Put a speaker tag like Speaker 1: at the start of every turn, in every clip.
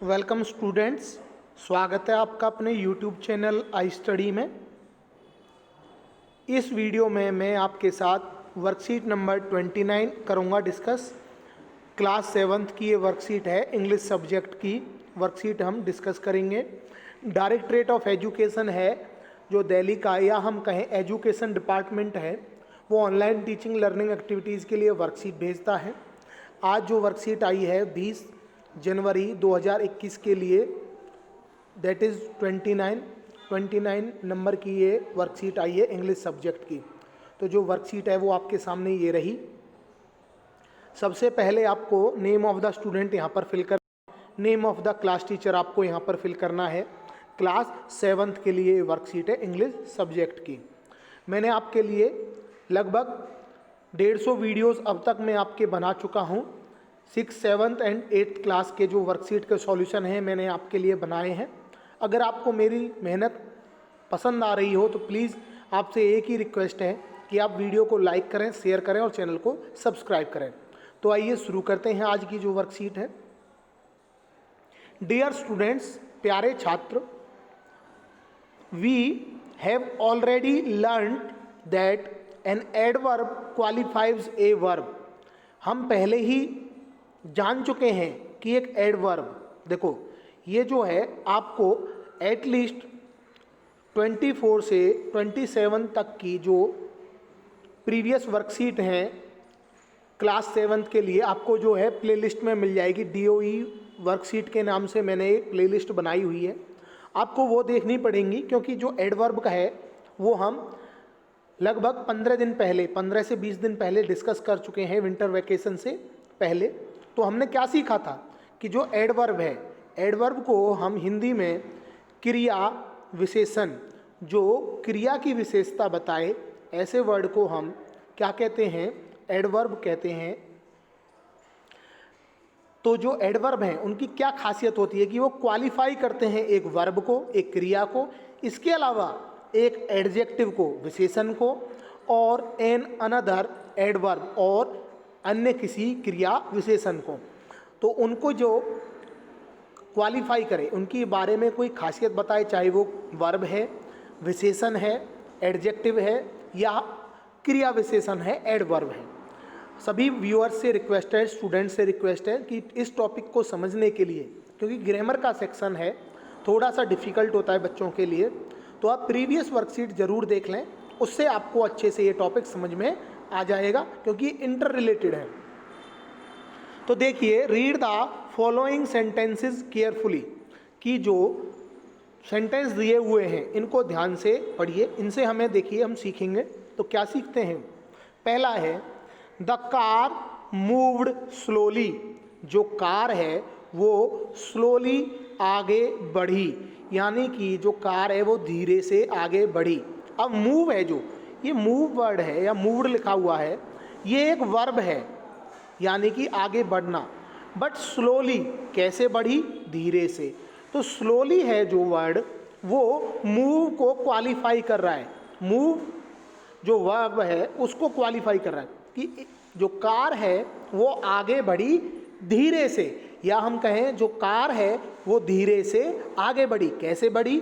Speaker 1: Welcome students, स्वागत है आपका अपने यूट्यूब चैनल आई स्टडी में। इस वीडियो में मैं आपके साथ वर्कशीट नंबर 29 करूंगा डिस्कस। क्लास 7th की ये वर्कशीट है, इंग्लिश सब्जेक्ट की वर्कशीट हम डिस्कस करेंगे। डायरेक्टरेट ऑफ एजुकेशन है जो दिल्ली का, या हम कहें एजुकेशन डिपार्टमेंट है, वो ऑनलाइन टीचिंग लर्निंग एक्टिविटीज़ के लिए वर्कशीट भेजता है। आज जो वर्कशीट आई है 20 जनवरी 2021 के लिए, दैट इज़ 29 नंबर की ये वर्कशीट आई है इंग्लिश सब्जेक्ट की। तो जो वर्कशीट है वो आपके सामने ये रही। सबसे पहले आपको नेम ऑफ द स्टूडेंट यहाँ पर फिल कर, name of the class teacher आपको यहाँ पर फिल करना है। क्लास 7th के लिए वर्कशीट है इंग्लिश सब्जेक्ट की। मैंने आपके लिए लगभग 150 वीडियोस अब तक मैं आपके बना चुका हूँ। 6th, 7th and 8th class के जो वर्कशीट के सॉल्यूशन हैं मैंने आपके लिए बनाए हैं। अगर आपको मेरी मेहनत पसंद आ रही हो तो प्लीज़ आपसे एक ही रिक्वेस्ट है कि आप वीडियो को लाइक करें, शेयर करें और चैनल को सब्सक्राइब करें। तो आइए शुरू करते हैं आज की जो वर्कशीट है। डियर स्टूडेंट्स, प्यारे छात्र, we have already learned that an adverb qualifies a verb. हम पहले ही जान चुके हैं कि एक एडवर्ब, देखो ये जो है आपको एटलीस्ट 24 से 27 तक की जो प्रीवियस वर्कशीट हैं क्लास 7th के लिए आपको जो है प्लेलिस्ट में मिल जाएगी। DOE वर्कशीट के नाम से मैंने एक प्लेलिस्ट बनाई हुई है, आपको वो देखनी पड़ेंगी, क्योंकि जो एडवर्ब का है वो हम लगभग 15 दिन पहले, 15 से 20 दिन पहले डिस्कस कर चुके हैं विंटर वैकेशन से पहले। तो हमने क्या सीखा था कि जो एडवर्ब है, एडवर्ब को हम हिंदी में क्रिया विशेषण, जो क्रिया की विशेषता बताए, ऐसे वर्ड को हम क्या कहते हैं, एडवर्ब कहते हैं। तो जो एडवर्ब हैं उनकी क्या खासियत होती है कि वो क्वालिफाई करते हैं एक वर्ब को, एक क्रिया को, इसके अलावा एक एडजेक्टिव को, विशेषण को, और एन अनदर एडवर्ब, और अन्य किसी क्रिया विशेषण को। तो उनको जो क्वालिफाई करे, उनके बारे में कोई खासियत बताए, चाहे वो वर्ब है, विशेषण है, एडजेक्टिव है, या क्रिया विशेषण है, एडवर्ब है। सभी व्यूअर्स से रिक्वेस्ट है, स्टूडेंट से रिक्वेस्ट है कि इस टॉपिक को समझने के लिए, क्योंकि ग्रामर का सेक्शन है, थोड़ा सा डिफ़िकल्ट होता है बच्चों के लिए, तो आप प्रीवियस वर्कशीट ज़रूर देख लें, उससे आपको अच्छे से ये टॉपिक समझ में आ जाएगा, क्योंकि इंटर रिलेटेड है। तो देखिए, read the following sentences carefully, कि जो सेंटेंस दिए हुए हैं इनको ध्यान से पढ़िए, इनसे हमें देखिए हम सीखेंगे। तो क्या सीखते हैं? पहला है द कार मूव्ड स्लोली, जो कार है वो स्लोली आगे बढ़ी, यानी कि जो कार है वो धीरे से आगे बढ़ी। अब मूव है, जो ये मूव वर्ड है या मूव्ड लिखा हुआ है, ये एक वर्ब है, यानी कि आगे बढ़ना। बट स्लोली कैसे बढ़ी? धीरे से। तो स्लोली है जो वर्ड, वो मूव को क्वालिफाई कर रहा है। मूव जो वर्ब है उसको क्वालिफाई कर रहा है कि जो कार है वो आगे बढ़ी धीरे से, या हम कहें जो कार है वो धीरे से आगे बढ़ी। कैसे बढ़ी?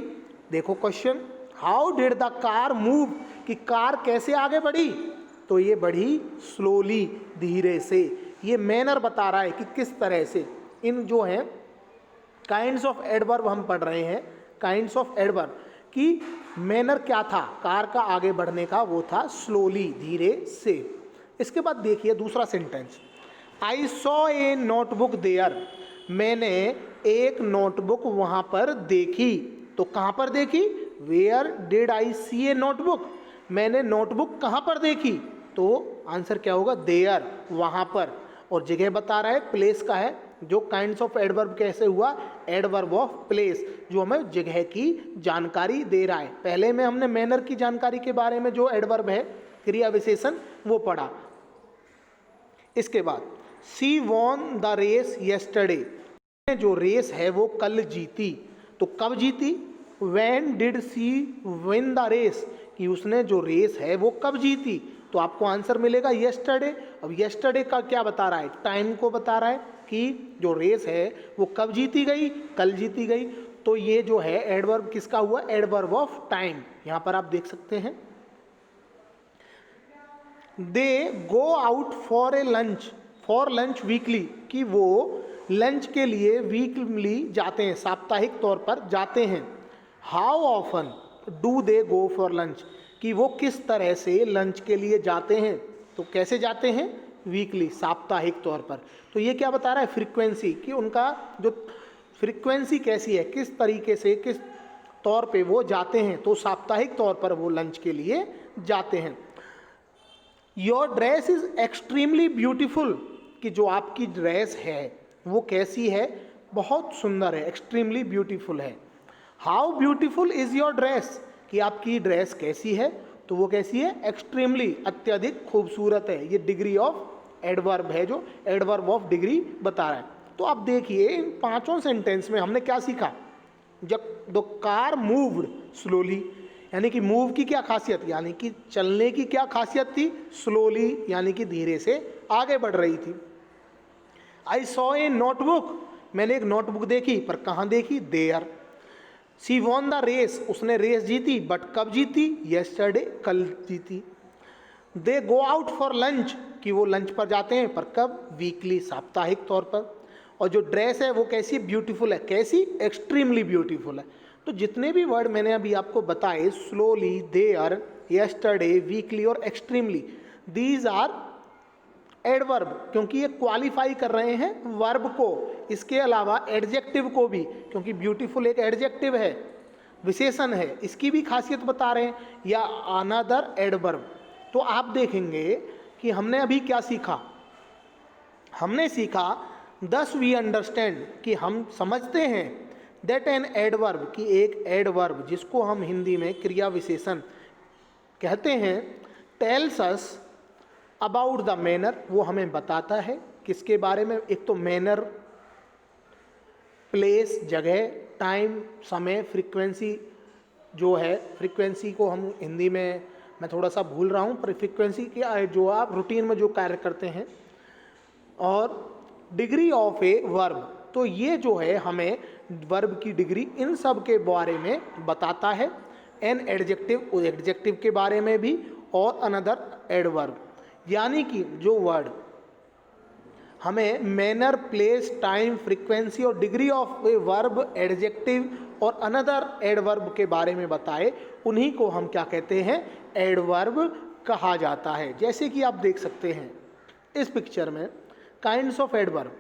Speaker 1: देखो question, how did the car move, कि कार कैसे आगे बढ़ी? तो ये बढ़ी स्लोली, धीरे से। ये मैनर बता रहा है कि किस तरह से। इन जो हैं काइंड्स ऑफ एडवर्ब हम पढ़ रहे हैं, काइंड्स ऑफ एडवर्ब कि मैनर क्या था कार का आगे बढ़ने का, वो था स्लोली, धीरे से। इसके बाद देखिए दूसरा sentence, I saw a notebook there, मैंने एक नोटबुक वहाँ पर देखी। तो कहाँ पर देखी? Where did I see a notebook, मैंने नोटबुक कहाँ पर देखी? तो आंसर क्या होगा? देयर, वहाँ पर। और जगह बता रहा है, प्लेस का है। जो काइंड्स ऑफ एडवर्ब कैसे हुआ? एडवर्ब ऑफ प्लेस, जो हमें जगह की जानकारी दे रहा है। पहले में हमने मैनर की जानकारी के बारे में, जो एडवर्ब है क्रिया विशेषण, वो पढ़ा। इसके बाद she won the race yesterday, जो रेस है वो कल जीती। तो कब जीती? When did she win the race, कि उसने जो रेस है वो कब जीती। तो आपको आंसर मिलेगा येस्टरडे। अब येस्टरडे का क्या बता रहा है? टाइम को बता रहा है, कि जो रेस है वो कब जीती गई, कल जीती गई। तो ये जो है एडवर्ब किसका हुआ, एडवर्ब ऑफ टाइम। यहां पर आप देख सकते हैं, they go out for lunch weekly, कि वो लंच के लिए वीकली जाते हैं, साप्ताहिक तौर पर जाते हैं। How often do they go for lunch, कि वो किस तरह से लंच के लिए जाते हैं। तो कैसे जाते हैं, वीकली, साप्ताहिक तौर पर। तो ये क्या बता रहा है, फ्रीक्वेंसी, कि उनका जो फ्रीक्वेंसी कैसी है, किस तरीके से, किस तौर पे वो जाते हैं। तो साप्ताहिक तौर पर वो लंच के लिए जाते हैं। Your dress is extremely beautiful, कि जो आपकी ड्रेस है वो कैसी है, बहुत सुंदर है, एक्सट्रीमली ब्यूटीफुल है। How beautiful is your dress, कि आपकी ड्रेस कैसी है, तो वो कैसी है, एक्सट्रीमली, अत्यधिक खूबसूरत है। ये डिग्री ऑफ एडवर्ब है, जो एडवर्ब ऑफ डिग्री बता रहा है। तो अब देखिए इन पांचों सेंटेंस में हमने क्या सीखा, जब द कार मूव्ड स्लोली, यानी कि मूव की क्या खासियत, यानी कि चलने की क्या खासियत थी, स्लोली, यानी कि धीरे से आगे बढ़ रही थी। आई सॉ ए नोटबुक, मैंने एक नोटबुक देखी, पर कहाँ देखी, there. She won the race, उसने रेस जीती, बट कब जीती, यस्टरडे, कल जीती। They go out for lunch, कि वो लंच पर जाते हैं, पर कब, वीकली, साप्ताहिक तौर पर। और जो ड्रेस है वो कैसी, ब्यूटीफुल है, कैसी, एक्सट्रीमली ब्यूटीफुल है। तो जितने भी वर्ड मैंने अभी आपको बताए, स्लोली, देयर, यस्टरडे, वीकली और एक्सट्रीमली, दीज आर एडवर्ब, क्योंकि ये क्वालिफाई कर रहे हैं वर्ब को। इसके अलावा एडजेक्टिव को भी, क्योंकि ब्यूटीफुल एक एडजेक्टिव है, विशेषण है, इसकी भी खासियत बता रहे हैं, या अनदर एडवर्ब। तो आप देखेंगे कि हमने अभी क्या सीखा, हमने सीखा दस वी अंडरस्टैंड, कि हम समझते हैं दैट एन एडवर्ब, कि एक एडवर्ब जिसको हम हिंदी में क्रिया विशेषण कहते हैं, tells us about the manner, वो हमें बताता है किसके बारे में, एक तो मैनर, प्लेस, जगह, टाइम, समय, फ्रीक्वेंसी जो है, फ्रीक्वेंसी को हम हिंदी में, मैं थोड़ा सा भूल रहा हूँ, पर फ्रीक्वेंसी की जो आप रूटीन में जो कार्य करते हैं, और डिग्री ऑफ ए वर्ब, तो ये जो है हमें वर्ब की डिग्री, इन सब के बारे में बताता है। एन एडजेक्टिव, एडजेक्टिव के बारे में भी, और अनदर एडवर्ब, यानी कि जो वर्ड हमें मैनर, प्लेस, टाइम, फ्रीक्वेंसी और degree of a verb, adjective और अनदर एडवर्ब के बारे में बताए, उन्हीं को हम क्या कहते हैं, एडवर्ब कहा जाता है। जैसे कि आप देख सकते हैं इस पिक्चर में kinds of adverb,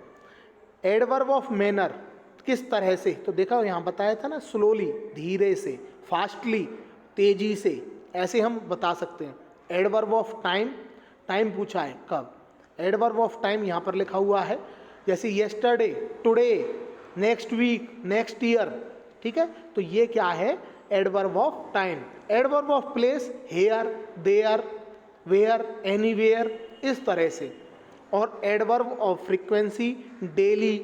Speaker 1: adverb of manner किस तरह से, तो देखा यहाँ बताया था ना, स्लोली, धीरे से, फास्टली, तेजी से, ऐसे हम बता सकते हैं। एडवर्ब ऑफ टाइम, टाइम पूछा है कब, एडवर्ब ऑफ टाइम यहाँ पर लिखा हुआ है, जैसे yesterday, today, next week, next year, ठीक है। तो ये क्या है, adverb of time. Adverb of place, here, there, where, anywhere, इस तरह से। और adverb of frequency, daily,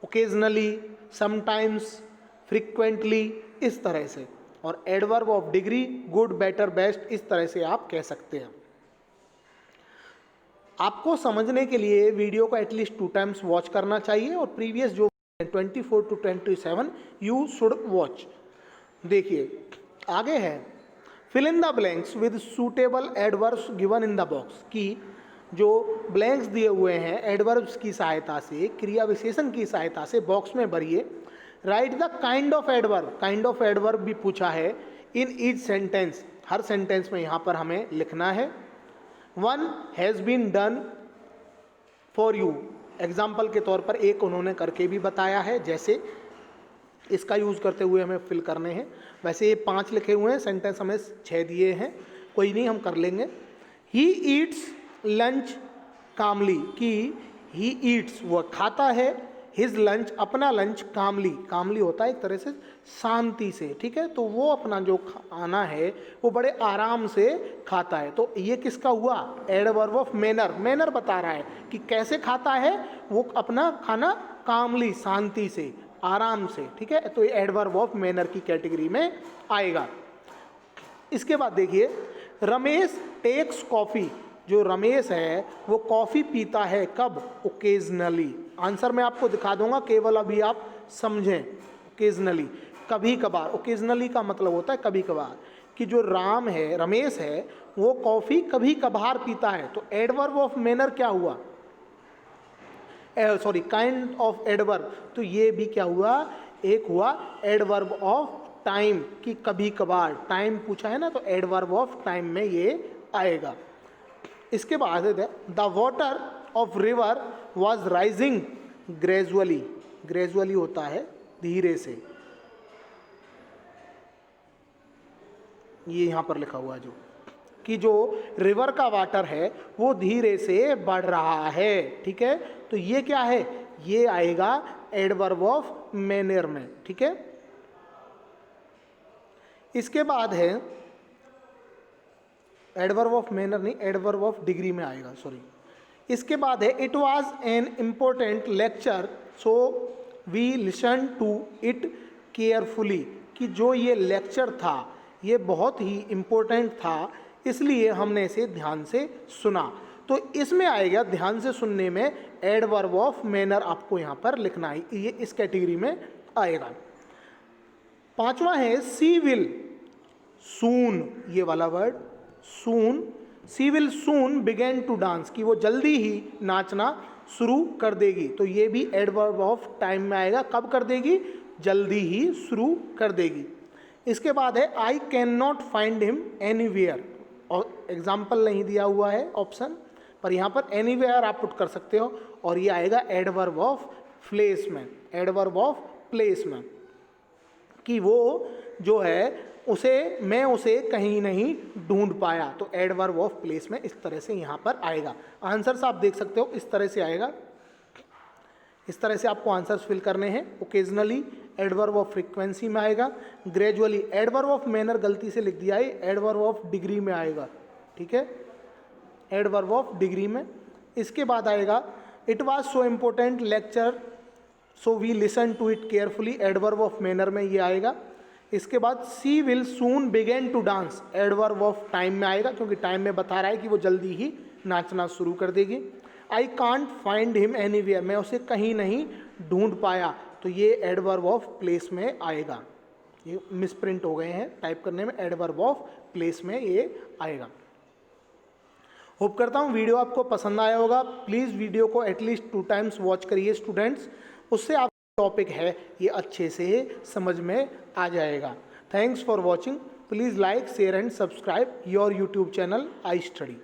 Speaker 1: occasionally, sometimes, frequently, इस तरह से। और adverb of degree, good, better, best, इस तरह से आप कह सकते हैं। आपको समझने के लिए वीडियो को एटलीस्ट 2 टाइम्स वॉच करना चाहिए, और प्रीवियस जो 24 to 27 यू शुड वॉच। देखिए आगे है, fill in the blanks with suitable adverbs given in the box, की जो ब्लैंक्स दिए हुए हैं एडवर्ब्स की सहायता से, क्रिया विशेषण की सहायता से बॉक्स में भरिए। Write the kind of adverb, kind of adverb भी पूछा है इन ईच सेंटेंस, हर सेंटेंस में यहाँ पर हमें लिखना है। One has been done for you, example के तौर पर एक उन्होंने करके भी बताया है, जैसे इसका यूज़ करते हुए हमें फिल करने हैं। वैसे ये 5 लिखे हुए हैं, सेंटेंस हमें 6 दिए हैं, कोई नहीं, हम कर लेंगे। ही ईट्स लंच कामली, कि ही ईट्स, वह खाता है, हिज लंच, अपना लंच, कामली, कामली होता है एक तरह से शांति से, ठीक है। तो वो अपना जो खाना है वो बड़े आराम से खाता है। तो ये किसका हुआ, एडवर्ब ऑफ मैनर, मैनर बता रहा है कि कैसे खाता है वो अपना खाना, कामली, शांति से, आराम से, ठीक है। तो ये एडवर्ब ऑफ मैनर की कैटेगरी में आएगा। इसके बाद देखिए, रमेश टेक्स कॉफ़ी, जो रमेश है वो कॉफ़ी पीता है कब, ओकेजनली, आंसर मैं आपको दिखा दूंगा, केवल अभी आप समझें। ओकेजनली, कभी कभार, ओकेजनली का मतलब होता है कभी कभार, कि जो राम है, रमेश है, वो कॉफ़ी कभी कभार पीता है। तो एडवर्ब ऑफ मैनर क्या हुआ, सॉरी काइंड ऑफ एडवर्ब, तो ये भी क्या हुआ, एक हुआ एडवर्ब ऑफ टाइम, कि कभी कभार, टाइम पूछा है ना, तो एडवर्ब ऑफ टाइम में ये आएगा। इसके बाद the water of river was rising gradually, gradually होता है धीरे से, ये यहाँ पर लिखा हुआ जो, कि जो रिवर का वाटर है वो धीरे से बढ़ रहा है, ठीक है। तो ये क्या है, ये आएगा एडवर्ब ऑफ मैनर में, ठीक है। इसके बाद है एडवर्ब ऑफ मैनर नहीं, एडवर्ब ऑफ डिग्री में आएगा, सॉरी। इसके बाद है it was an important lecture so we listen to it carefully, कि जो ये लेक्चर था ये बहुत ही इम्पोर्टेंट था, इसलिए हमने इसे ध्यान से सुना। तो इसमें आएगा ध्यान से सुनने में एडवर्ब ऑफ मैनर, आपको यहाँ पर लिखना है, ये इस कैटेगरी में आएगा। पांचवा है सी विल सून, ये वाला word soon, she will soon begin to dance, कि वो जल्दी ही नाचना शुरू कर देगी। तो ये भी एडवर्ब ऑफ टाइम में आएगा, कब कर देगी, जल्दी ही शुरू कर देगी। इसके बाद है I can not find him anywhere, और एग्जाम्पल नहीं दिया हुआ है ऑप्शन पर, यहाँ पर एनीवेयर आप पुट कर सकते हो, और ये आएगा एडवर्ब ऑफ प्लेस में, एडवर्ब ऑफ प्लेस में, कि वो जो है उसे, मैं उसे कहीं नहीं ढूंढ पाया। तो एडवर्ब ऑफ प्लेस में इस तरह से यहाँ पर आएगा। आंसर्स आप देख सकते हो इस तरह से आएगा, इस तरह से आपको आंसर्स फिल करने हैं। ओकेजनली एडवर्ब ऑफ फ्रीक्वेंसी में आएगा, ग्रेजुअली एडवर्ब ऑफ मैनर गलती से लिख दिया है, एडवर्ब ऑफ डिग्री में आएगा, ठीक है, एडवर्ब ऑफ डिग्री में। इसके बाद आएगा it was so important lecture so we listen to it carefully, adverb of manner में ये आएगा। इसके बाद she will soon begin to dance, adverb of time में आएगा, क्योंकि टाइम में बता रहा है कि वो जल्दी ही नाचना शुरू कर देगी। I can't find him anywhere, मैं उसे कहीं नहीं ढूंढ पाया, तो ये एडवर्ब ऑफ प्लेस में आएगा। ये मिसप्रिंट हो गए हैं टाइप करने में, एडवर्ब ऑफ प्लेस में ये आएगा। होप करता हूँ वीडियो आपको पसंद आया होगा। प्लीज़ वीडियो को एटलीस्ट 2 टाइम्स वॉच करिए स्टूडेंट्स, उससे आप टॉपिक है ये अच्छे से समझ में आ जाएगा। Thanks for watching. Please like, share and subscribe your YouTube channel I study.